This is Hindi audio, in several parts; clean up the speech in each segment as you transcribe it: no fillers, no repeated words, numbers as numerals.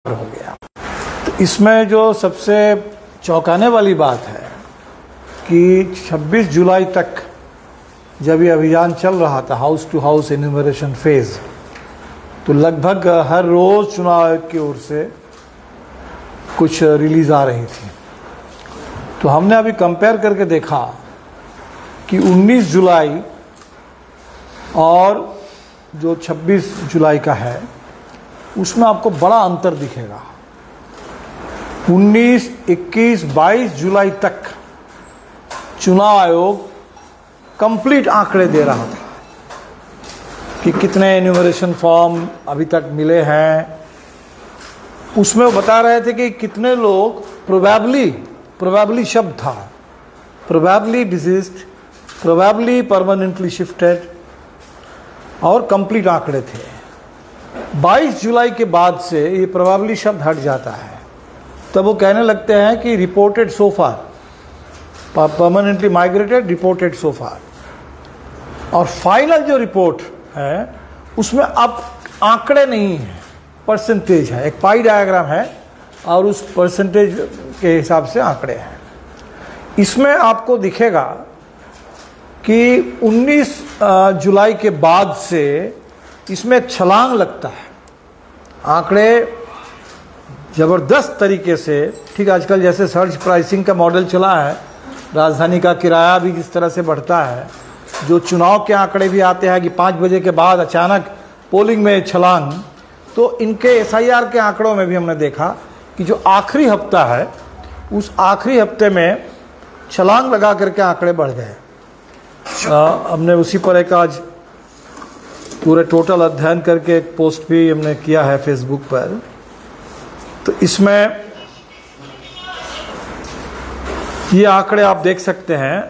हो गया। तो इसमें जो सबसे चौंकाने वाली बात है कि 26 जुलाई तक जब ये अभियान चल रहा था, house to house enumeration phase, तो लगभग हर रोज़ चुनाव आयोग की ओर से कुछ रिलीज़ आ रही थी। तो हमने अभी कंपेयर करके देखा कि 19 जुलाई और जो 26 जुलाई का है उसमें आपको बड़ा अंतर दिखेगा। 19, 21, 22 जुलाई तक चुनाव आयोग कंप्लीट आंकड़े दे रहा था कि कितने एन्यूमरेशन फॉर्म अभी तक मिले हैं। उसमें वो बता रहे थे कि कितने लोग प्रोबेबली शब्द था, probably deceased, probably permanently shifted, और कंप्लीट आंकड़े थे। 22 जुलाई के बाद से ये प्रोबेबली शब्द हट जाता है। तब वो कहने लगते हैं कि रिपोर्टेड सो फार, परमानेंटली माइग्रेटेड रिपोर्टेड सो फार। और फाइनल जो रिपोर्ट है उसमें अब आंकड़े नहीं है, परसेंटेज है, एक पाई डायग्राम है और उस परसेंटेज के हिसाब से आंकड़े हैं। इसमें आपको दिखेगा कि 19 जुलाई के बाद से इसमें एक छलांग लगता है। आंकड़े ज़बरदस्त तरीके से, ठीक आजकल जैसे सर्च प्राइसिंग का मॉडल चला है, राजधानी का किराया भी जिस तरह से बढ़ता है, जो चुनाव के आंकड़े भी आते हैं कि 5 बजे के बाद अचानक पोलिंग में छलांग, तो इनके SIR के आंकड़ों में भी हमने देखा कि जो आखिरी हफ्ता है उस आखिरी हफ्ते में छलांग लगा करके आंकड़े बढ़ गए। हमने उसी पर एक आज पूरे टोटल अध्ययन करके एक पोस्ट भी हमने किया है फेसबुक पर। तो इसमें ये आंकड़े आप देख सकते हैं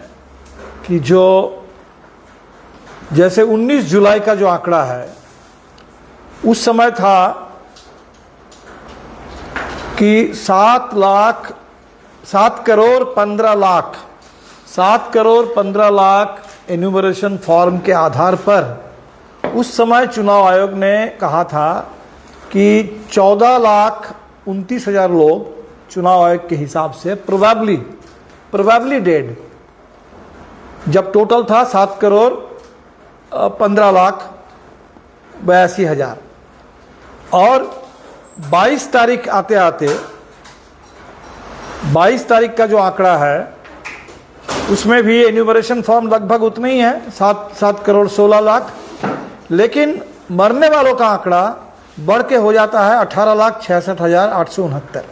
कि जो जैसे 19 जुलाई का जो आंकड़ा है उस समय था कि 7 करोड़ 15 लाख एन्यूमरेशन फॉर्म के आधार पर उस समय चुनाव आयोग ने कहा था कि 14,29,000 लोग चुनाव आयोग के हिसाब से प्रोबेबली डेड, जब टोटल था 7 करोड़ 15,82,000। और 22 तारीख आते आते 22 तारीख का जो आंकड़ा है उसमें भी एन्यूमरेशन फॉर्म लगभग उतना ही है, 7 करोड़ 16 लाख, लेकिन मरने वालों का आंकड़ा बढ़ के हो जाता है 18,66,869।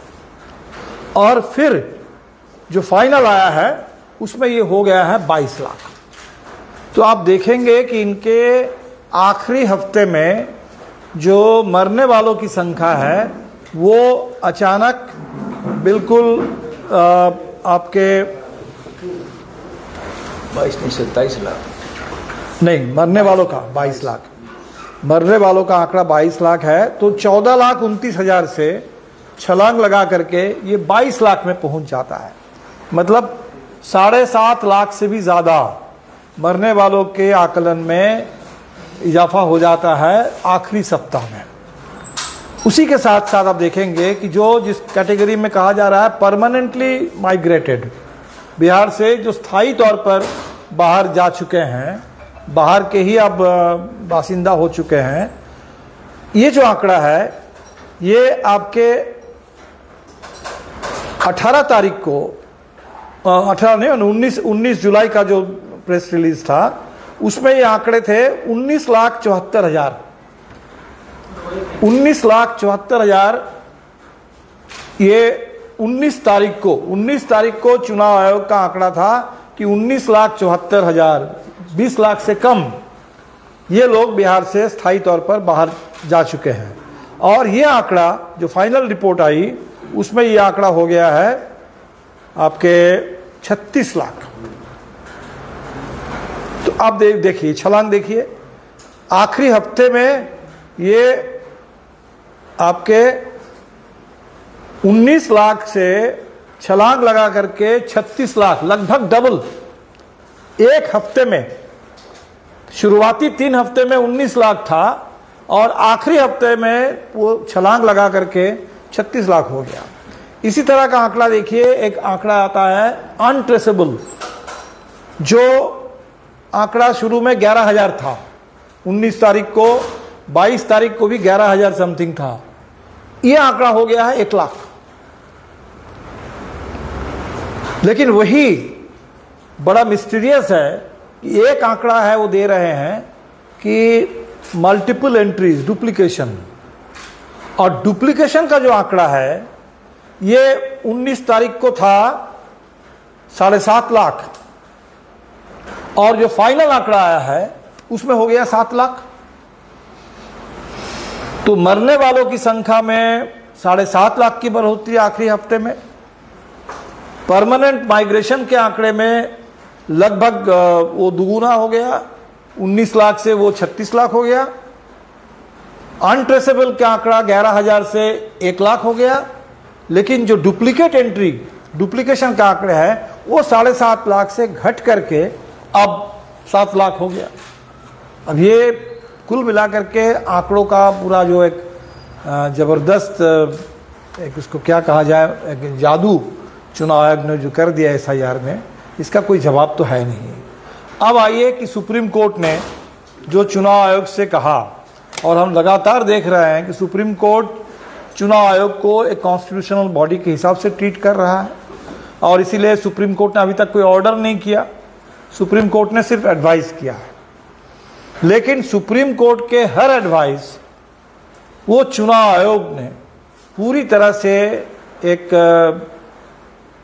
और फिर जो फाइनल आया है उसमें ये हो गया है 22 लाख। तो आप देखेंगे कि इनके आखिरी हफ्ते में जो मरने वालों की संख्या है वो अचानक बिल्कुल आपके 27 लाख नहीं, मरने वालों का 22 लाख, मरने वालों का आंकड़ा 22 लाख है। तो 14,29,000 से छलांग लगा करके ये 22 लाख में पहुंच जाता है। मतलब 7.5 लाख से भी ज़्यादा मरने वालों के आकलन में इजाफा हो जाता है आखिरी सप्ताह में। उसी के साथ साथ आप देखेंगे कि जो जिस कैटेगरी में कहा जा रहा है परमानेंटली माइग्रेटेड, बिहार से जो स्थायी तौर पर बाहर जा चुके हैं, बाहर के ही अब बासिंदा हो चुके हैं, ये जो आंकड़ा है ये आपके 18 तारीख को 19 जुलाई का जो प्रेस रिलीज था उसमें ये आंकड़े थे 19,74,000। 19,74,000 ये 19 तारीख को चुनाव आयोग का आंकड़ा था कि 19,74,000, 20 लाख से कम ये लोग बिहार से स्थायी तौर पर बाहर जा चुके हैं। और ये आंकड़ा जो फाइनल रिपोर्ट आई उसमें ये आंकड़ा हो गया है आपके 36 लाख। तो आप देखिए, छलांग देखिए, आखिरी हफ्ते में ये आपके 19 लाख से छलांग लगा करके 36 लाख, लगभग डबल एक हफ्ते में। शुरुआती 3 हफ्ते में 19 लाख था और आखिरी हफ्ते में वो छलांग लगा करके 36 लाख हो गया। इसी तरह का आंकड़ा देखिए, एक आंकड़ा आता है अनट्रेसेबल, जो आंकड़ा शुरू में 11,000 था, 19 तारीख को, 22 तारीख को भी 11,000 समथिंग था, ये आंकड़ा हो गया है 1 लाख। लेकिन वही बड़ा मिस्टीरियस है कि एक आंकड़ा है वो दे रहे हैं कि मल्टीपल एंट्रीज, डुप्लीकेशन, और डुप्लीकेशन का जो आंकड़ा है ये 19 तारीख को था 7.5 लाख, और जो फाइनल आंकड़ा आया है उसमें हो गया 7 लाख। तो मरने वालों की संख्या में 7.5 लाख की बढ़ोतरी आखिरी हफ्ते में, परमानेंट माइग्रेशन के आंकड़े में लगभग वो दुगुना हो गया, 19 लाख से वो 36 लाख हो गया, अनट्रेसेबल का आंकड़ा 11,000 से 1 लाख हो गया, लेकिन जो डुप्लीकेट एंट्री, डुप्लीकेशन का आंकड़ा है वो 7.5 लाख से घट करके अब 7 लाख हो गया। अब ये कुल मिलाकर के आंकड़ों का पूरा जो एक जबरदस्त, एक उसको क्या कहा जाए, एक जादू चुनाव आयोग ने जो कर दिया SIR में, इसका कोई जवाब तो है नहीं। अब आइए कि सुप्रीम कोर्ट ने जो चुनाव आयोग से कहा, और हम लगातार देख रहे हैं कि सुप्रीम कोर्ट चुनाव आयोग को एक कॉन्स्टिट्यूशनल बॉडी के हिसाब से ट्रीट कर रहा है, और इसीलिए सुप्रीम कोर्ट ने अभी तक कोई ऑर्डर नहीं किया, सुप्रीम कोर्ट ने सिर्फ एडवाइस किया है। लेकिन सुप्रीम कोर्ट के हर एडवाइस वो चुनाव आयोग ने पूरी तरह से एक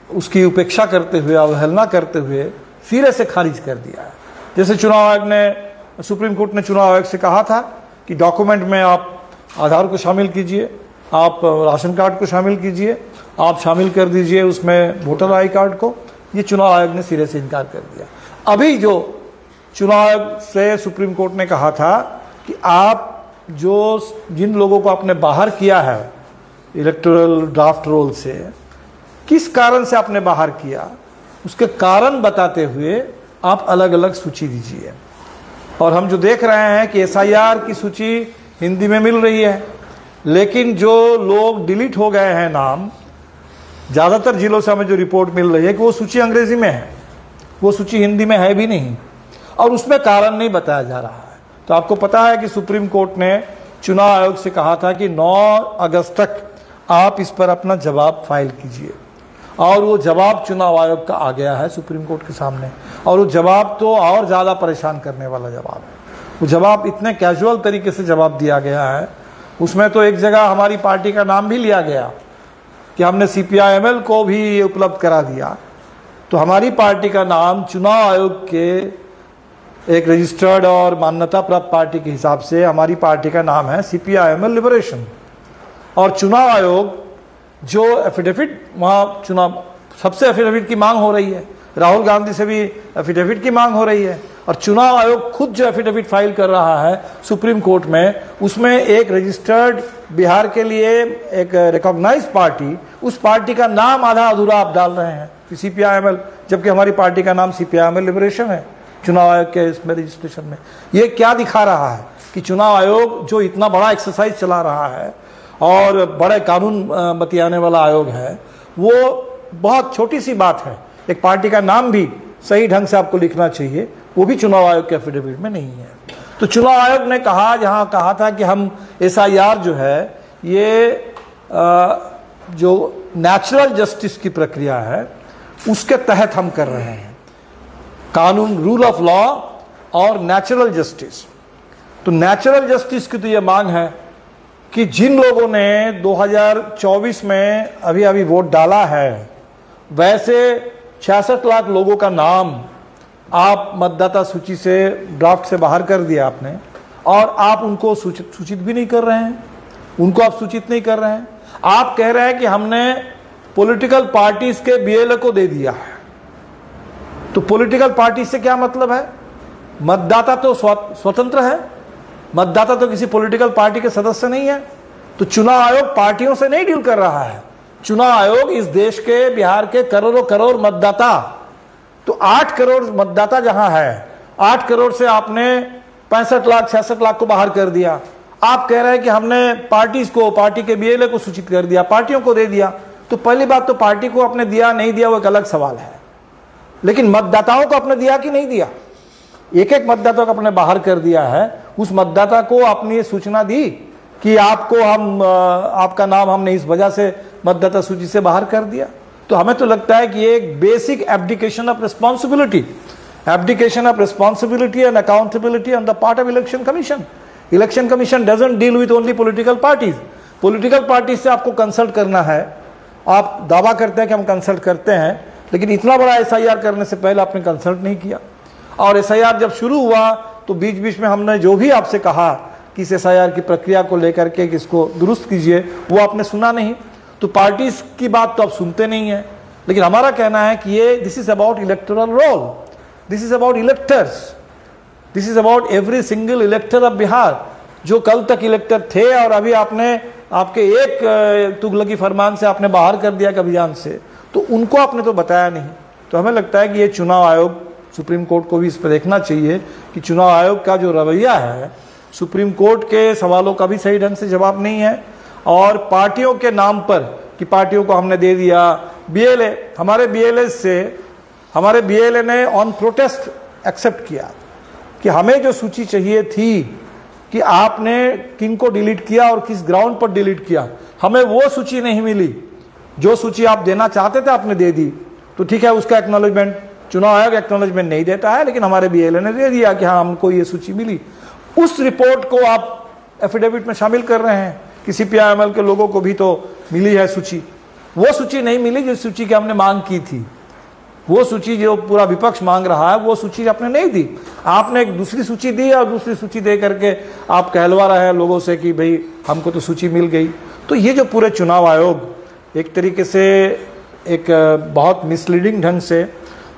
उसकी उपेक्षा करते हुए, अवहेलना करते हुए सिरे से खारिज कर दिया है। जैसे चुनाव आयोग ने, सुप्रीम कोर्ट ने चुनाव आयोग से कहा था कि डॉक्यूमेंट में आप आधार को शामिल कीजिए, आप राशन कार्ड को शामिल कीजिए, आप शामिल कर दीजिए उसमें वोटर आई कार्ड को, ये चुनाव आयोग ने सिरे से इनकार कर दिया। अभी जो चुनाव आयोग से सुप्रीम कोर्ट ने कहा था कि आप जिन लोगों को आपने बाहर किया है इलेक्टोरल ड्राफ्ट रोल से, किस कारण से आपने बाहर किया, उसके कारण बताते हुए आप अलग अलग सूची दीजिए। और हम जो देख रहे हैं कि SIR की सूची हिंदी में मिल रही है, लेकिन जो लोग डिलीट हो गए हैं नाम, ज़्यादातर जिलों से हमें जो रिपोर्ट मिल रही है कि वो सूची अंग्रेजी में है, वो सूची हिंदी में है भी नहीं, और उसमें कारण नहीं बताया जा रहा है। तो आपको पता है कि सुप्रीम कोर्ट ने चुनाव आयोग से कहा था कि 9 अगस्त तक आप इस पर अपना जवाब फाइल कीजिए, और वो जवाब चुनाव आयोग का आ गया है सुप्रीम कोर्ट के सामने, और वो जवाब तो और ज़्यादा परेशान करने वाला जवाब है। वो जवाब इतने कैजुअल तरीके से जवाब दिया गया है, उसमें तो एक जगह हमारी पार्टी का नाम भी लिया गया कि हमने CPI-ML को भी ये उपलब्ध करा दिया। तो हमारी पार्टी का नाम चुनाव आयोग के एक रजिस्टर्ड और मान्यता प्राप्त पार्टी के हिसाब से हमारी पार्टी का नाम है CPI-ML लिबरेशन, और चुनाव आयोग जो एफिडेविट, वहाँ चुनाव सबसे एफिडेविट की मांग हो रही है, राहुल गांधी से भी एफिडेविट की मांग हो रही है, और चुनाव आयोग खुद जो एफिडेविट फाइल कर रहा है सुप्रीम कोर्ट में, उसमें एक रजिस्टर्ड बिहार के लिए एक रिकॉग्नाइज्ड पार्टी, उस पार्टी का नाम आधा अधूरा आप डाल रहे हैं CPI-ML, जबकि हमारी पार्टी का नाम CPI-ML लिबरेशन है चुनाव आयोग के इसमें रजिस्ट्रेशन में। ये क्या दिखा रहा है कि चुनाव आयोग जो इतना बड़ा एक्सरसाइज चला रहा है और बड़े कानून बतियाने वाला आयोग है, वो बहुत छोटी सी बात है, एक पार्टी का नाम भी सही ढंग से आपको लिखना चाहिए, वो भी चुनाव आयोग के एफिडेविट में नहीं है। तो चुनाव आयोग ने कहा, जहां कहा था कि हम SIR जो है ये जो नेचुरल जस्टिस की प्रक्रिया है उसके तहत हम कर रहे हैं, कानून, रूल ऑफ लॉ और नेचुरल जस्टिस। तो नेचुरल जस्टिस की तो ये मांग है कि जिन लोगों ने 2024 में अभी वोट डाला है, वैसे 66 लाख लोगों का नाम आप मतदाता सूची से, ड्राफ्ट से बाहर कर दिया आपने, और आप उनको सूचित भी नहीं कर रहे हैं, उनको आप सूचित नहीं कर रहे हैं। आप कह रहे हैं कि हमने पॉलिटिकल पार्टीज के BLA को दे दिया है। तो पॉलिटिकल पार्टी से क्या मतलब है? मतदाता तो स्वतंत्र है, मतदाता तो किसी पॉलिटिकल पार्टी के सदस्य नहीं है। तो चुनाव आयोग पार्टियों से नहीं डील कर रहा है, चुनाव आयोग इस देश के, बिहार के करोड़ों करोड़ मतदाता, तो 8 करोड़ मतदाता जहां है, 8 करोड़ से आपने 65 लाख 66 लाख को बाहर कर दिया। आप कह रहे हैं कि हमने पार्टी के बीएलए को सूचित कर दिया, पार्टियों को दे दिया। तो पहली बात तो पार्टी को आपने दिया नहीं दिया वो एक अलग सवाल है, लेकिन मतदाताओं को आपने दिया कि नहीं दिया? एक एक मतदाता को आपने बाहर कर दिया है। उस मतदाता को आपने ये सूचना दी कि आपका नाम हमने इस वजह से मतदाता सूची से बाहर कर दिया। तो हमें तो लगता है कि ये एक basic abdication of responsibility and accountability on the part of election commission. Election commission doesn't deal with only political parties से आपको कंसल्ट करना है। आप दावा करते हैं कि हम कंसल्ट करते हैं, लेकिन इतना बड़ा एसआईआर करने से पहले आपने कंसल्ट नहीं किया। और एसआईआर जब शुरू हुआ तो बीच बीच में हमने जो भी आपसे कहा कि इस एसआईआर की प्रक्रिया को लेकर के इसको दुरुस्त कीजिए, वो आपने सुना नहीं। तो पार्टीज की बात तो आप सुनते नहीं है। लेकिन हमारा कहना है कि ये this is about electoral roll, this is about electors, this is about every single इलेक्टर of Bihar, जो कल तक इलेक्टर थे और अभी आपके एक तुगलकी फरमान से आपने बाहर कर दिया अभियान से, तो उनको आपने तो बताया नहीं। तो हमें लगता है कि ये चुनाव आयोग, सुप्रीम कोर्ट को भी इस पर देखना चाहिए कि चुनाव आयोग का जो रवैया है, सुप्रीम कोर्ट के सवालों का भी सही ढंग से जवाब नहीं है। और पार्टियों के नाम पर कि पार्टियों को हमने दे दिया, बीएलए, हमारे बीएलए ने ऑन प्रोटेस्ट एक्सेप्ट किया कि हमें जो सूची चाहिए थी कि आपने किनको डिलीट किया और किस ग्राउंड पर डिलीट किया, हमें वो सूची नहीं मिली। जो सूची आप देना चाहते थे आपने दे दी, तो ठीक है, उसका एक्नॉलेजमेंट चुनाव आयोग एक्नॉलेजमेंट नहीं देता है, लेकिन हमारे बीएलए ने दे दिया कि हाँ हमको ये सूची मिली। उस रिपोर्ट को आप एफिडेविट में शामिल कर रहे हैं कि सीपीआईएमएल के लोगों को भी तो मिली है सूची। वो सूची नहीं मिली जिस सूची की हमने मांग की थी। वो सूची जो पूरा विपक्ष मांग रहा है, वो सूची आपने नहीं दी। आपने एक दूसरी सूची दी और दूसरी सूची दे करके आप कहलवा रहे हैं लोगों से कि भाई हमको तो सूची मिल गई। तो ये जो पूरे चुनाव आयोग एक तरीके से एक बहुत मिसलीडिंग ढंग से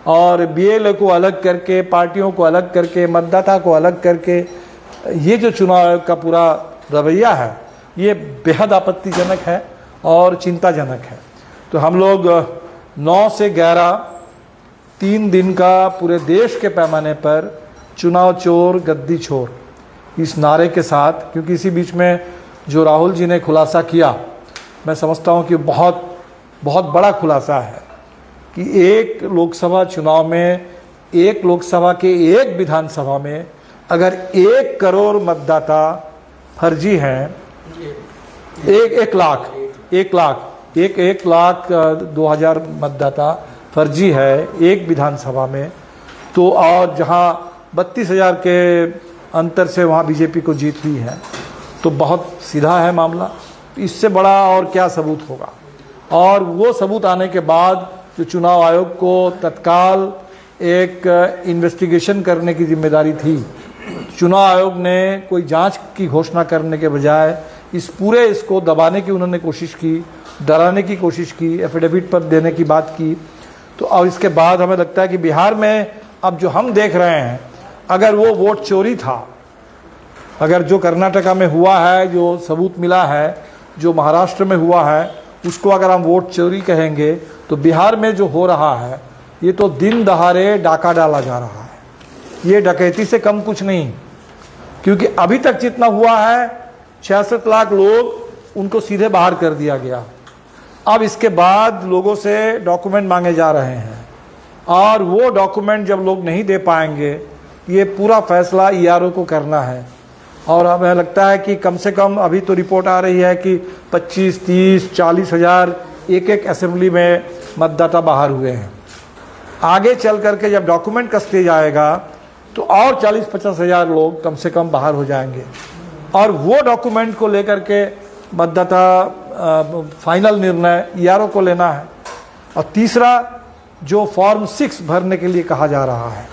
और बीएलए को अलग करके, पार्टियों को अलग करके, मतदाता को अलग करके, ये जो चुनाव आयोग का पूरा रवैया है, ये बेहद आपत्तिजनक है और चिंताजनक है। तो हम लोग 9 से 11 3 दिन का पूरे देश के पैमाने पर चुनाव चोर गद्दी छोर इस नारे के साथ, क्योंकि इसी बीच में जो राहुल जी ने खुलासा किया, मैं समझता हूँ कि बहुत बहुत बड़ा खुलासा है कि एक लोकसभा चुनाव में, एक लोकसभा के एक विधानसभा में अगर 1 करोड़ मतदाता फर्जी हैं, 1 लाख 2,000 मतदाता फर्जी है एक विधानसभा में, तो और जहां 32,000 के अंतर से वहां बीजेपी को जीत हुई है, तो बहुत सीधा है मामला। इससे बड़ा और क्या सबूत होगा? और वो सबूत आने के बाद जो चुनाव आयोग को तत्काल एक इन्वेस्टिगेशन करने की जिम्मेदारी थी, चुनाव आयोग ने कोई जांच की घोषणा करने के बजाय इसको दबाने की उन्होंने कोशिश की, डराने की कोशिश की, एफिडेविट पर देने की बात की। तो और इसके बाद हमें लगता है कि बिहार में अब जो हम देख रहे हैं, अगर वो वोट चोरी था, अगर जो कर्नाटका में हुआ है, जो सबूत मिला है, जो महाराष्ट्र में हुआ है, उसको अगर हम वोट चोरी कहेंगे, तो बिहार में जो हो रहा है ये तो दिन दहाड़े डाका डाला जा रहा है। ये डकैती से कम कुछ नहीं, क्योंकि अभी तक जितना हुआ है 66 लाख लोग उनको सीधे बाहर कर दिया गया। अब इसके बाद लोगों से डॉक्यूमेंट मांगे जा रहे हैं और वो डॉक्यूमेंट जब लोग नहीं दे पाएंगे, ये पूरा फैसला ईआरओ को करना है। और हमें लगता है कि कम से कम अभी तो रिपोर्ट आ रही है कि 25, 30, 40 हज़ार एक असेंबली में मतदाता बाहर हुए हैं। आगे चल करके जब डॉक्यूमेंट का स्टेज आएगा तो और 40-50 हज़ार लोग कम से कम बाहर हो जाएंगे, और वो डॉक्यूमेंट को लेकर के मतदाता फाइनल निर्णय ईआरओ को लेना है। और तीसरा, जो फॉर्म 6 भरने के लिए कहा जा रहा है,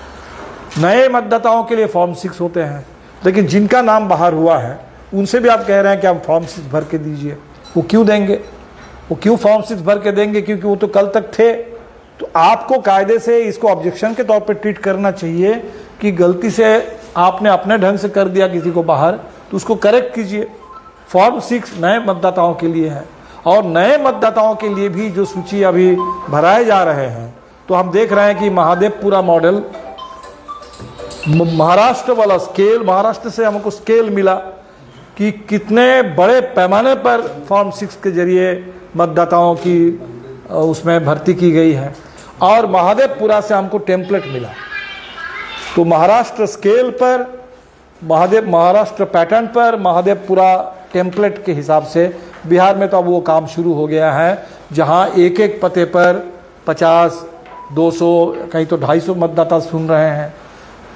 नए मतदाताओं के लिए फॉर्म 6 होते हैं, लेकिन जिनका नाम बाहर हुआ है उनसे भी आप कह रहे हैं कि आप फॉर्म 6 भर के दीजिए। वो क्यों देंगे? वो क्यों फॉर्म 6 भर के देंगे? क्योंकि वो तो कल तक थे। तो आपको कायदे से इसको ऑब्जेक्शन के तौर पे ट्रीट करना चाहिए कि गलती से आपने अपने ढंग से कर दिया किसी को बाहर, तो उसको करेक्ट कीजिए। फॉर्म 6 नए मतदाताओं के लिए है, और नए मतदाताओं के लिए भी जो सूची अभी भराए जा रहे हैं, तो हम देख रहे हैं कि महादेवपुरा मॉडल, महाराष्ट्र वाला स्केल, महाराष्ट्र से हमको स्केल मिला कि कितने बड़े पैमाने पर फॉर्म 6 के जरिए मतदाताओं की उसमें भर्ती की गई है। और महादेवपुरा से हमको टेम्पलेट मिला, तो महाराष्ट्र स्केल पर, महाराष्ट्र पैटर्न पर महादेवपुरा टेम्पलेट के हिसाब से बिहार में तो अब वो काम शुरू हो गया है, जहां एक एक पते पर 50, 200, कहीं तो 250 मतदाता सुन रहे हैं,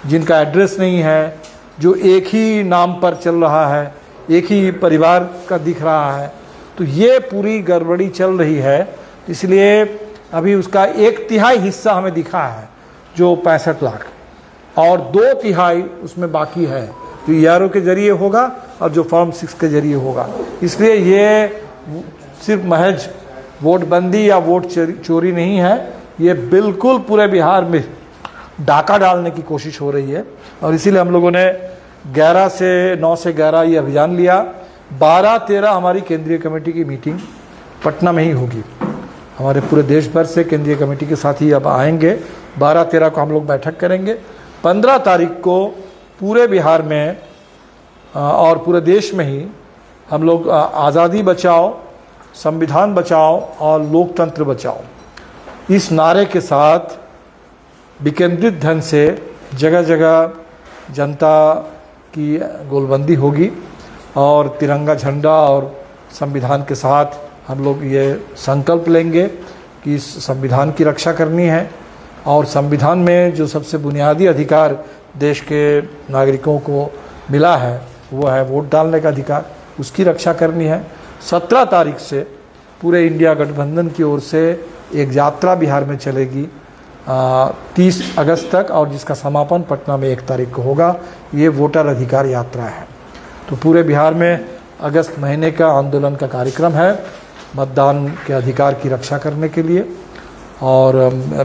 जिनका एड्रेस नहीं है, जो एक ही नाम पर चल रहा है, एक ही परिवार का दिख रहा है। तो ये पूरी गड़बड़ी चल रही है, इसलिए अभी उसका 1/3 हिस्सा हमें दिखा है, जो 65 लाख, और 2/3 उसमें बाकी है, जो ERO के जरिए होगा और जो फॉर्म 6 के जरिए होगा। इसलिए ये सिर्फ महज वोटबंदी या वोट चोरी नहीं है, ये बिल्कुल पूरे बिहार में डाका डालने की कोशिश हो रही है। और इसीलिए हम लोगों ने 9 से 11 ये अभियान लिया। 12-13 हमारी केंद्रीय कमेटी की मीटिंग पटना में ही होगी। हमारे पूरे देश भर से केंद्रीय कमेटी के साथी अब आएंगे। 12-13 को हम लोग बैठक करेंगे। 15 तारीख को पूरे बिहार में और पूरे देश में ही हम लोग आज़ादी बचाओ, संविधान बचाओ और लोकतंत्र बचाओ, इस नारे के साथ विकेंद्रित ढंग से जगह जगह जनता की गोलबंदी होगी और तिरंगा झंडा और संविधान के साथ हम लोग ये संकल्प लेंगे कि इस संविधान की रक्षा करनी है। और संविधान में जो सबसे बुनियादी अधिकार देश के नागरिकों को मिला है वो है वोट डालने का अधिकार, उसकी रक्षा करनी है। 17 तारीख से पूरे इंडिया गठबंधन की ओर से एक यात्रा बिहार में चलेगी 30 अगस्त तक, और जिसका समापन पटना में 1 तारीख को होगा। ये वोटर अधिकार यात्रा है। तो पूरे बिहार में अगस्त महीने का आंदोलन का कार्यक्रम है मतदान के अधिकार की रक्षा करने के लिए। और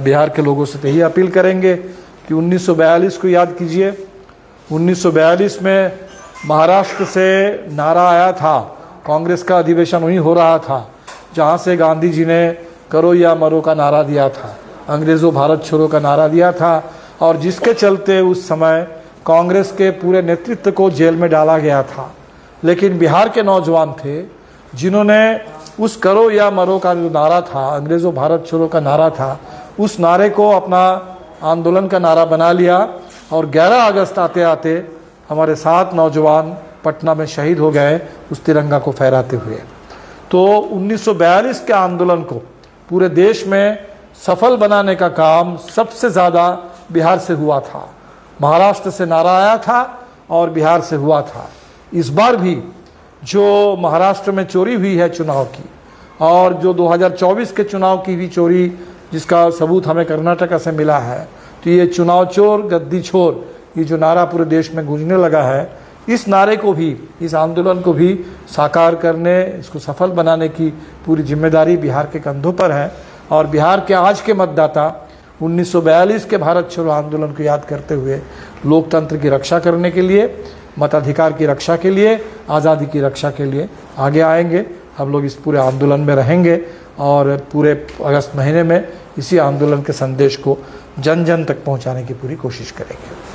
बिहार के लोगों से यही अपील करेंगे कि 1942 को याद कीजिए। 1942 में महाराष्ट्र से नारा आया था, कांग्रेस का अधिवेशन वहीं हो रहा था, जहां से गांधी जी ने करो या मरो का नारा दिया था, अंग्रेज़ों भारत छोड़ो का नारा दिया था, और जिसके चलते उस समय कांग्रेस के पूरे नेतृत्व को जेल में डाला गया था। लेकिन बिहार के नौजवान थे जिन्होंने उस करो या मरो का जो नारा था, अंग्रेज़ों भारत छोड़ो का नारा था, उस नारे को अपना आंदोलन का नारा बना लिया। और 11 अगस्त आते आते हमारे 7 नौजवान पटना में शहीद हो गए उस तिरंगा को फहराते हुए। तो 1942 के आंदोलन को पूरे देश में सफल बनाने का काम सबसे ज़्यादा बिहार से हुआ था। महाराष्ट्र से नारा आया था और बिहार से हुआ था। इस बार भी जो महाराष्ट्र में चोरी हुई है चुनाव की, और जो 2024 के चुनाव की भी चोरी जिसका सबूत हमें कर्नाटक से मिला है, तो ये चुनाव चोर गद्दी छोर, ये जो नारा पूरे देश में गूंजने लगा है, इस नारे को भी, इस आंदोलन को भी साकार करने, इसको सफल बनाने की पूरी जिम्मेदारी बिहार के कंधों पर है। और बिहार के आज के मतदाता 1942 के भारत छोड़ो आंदोलन को याद करते हुए लोकतंत्र की रक्षा करने के लिए, मताधिकार की रक्षा के लिए, आज़ादी की रक्षा के लिए आगे आएंगे। हम लोग इस पूरे आंदोलन में रहेंगे और पूरे अगस्त महीने में इसी आंदोलन के संदेश को जन जन तक पहुंचाने की पूरी कोशिश करेंगे।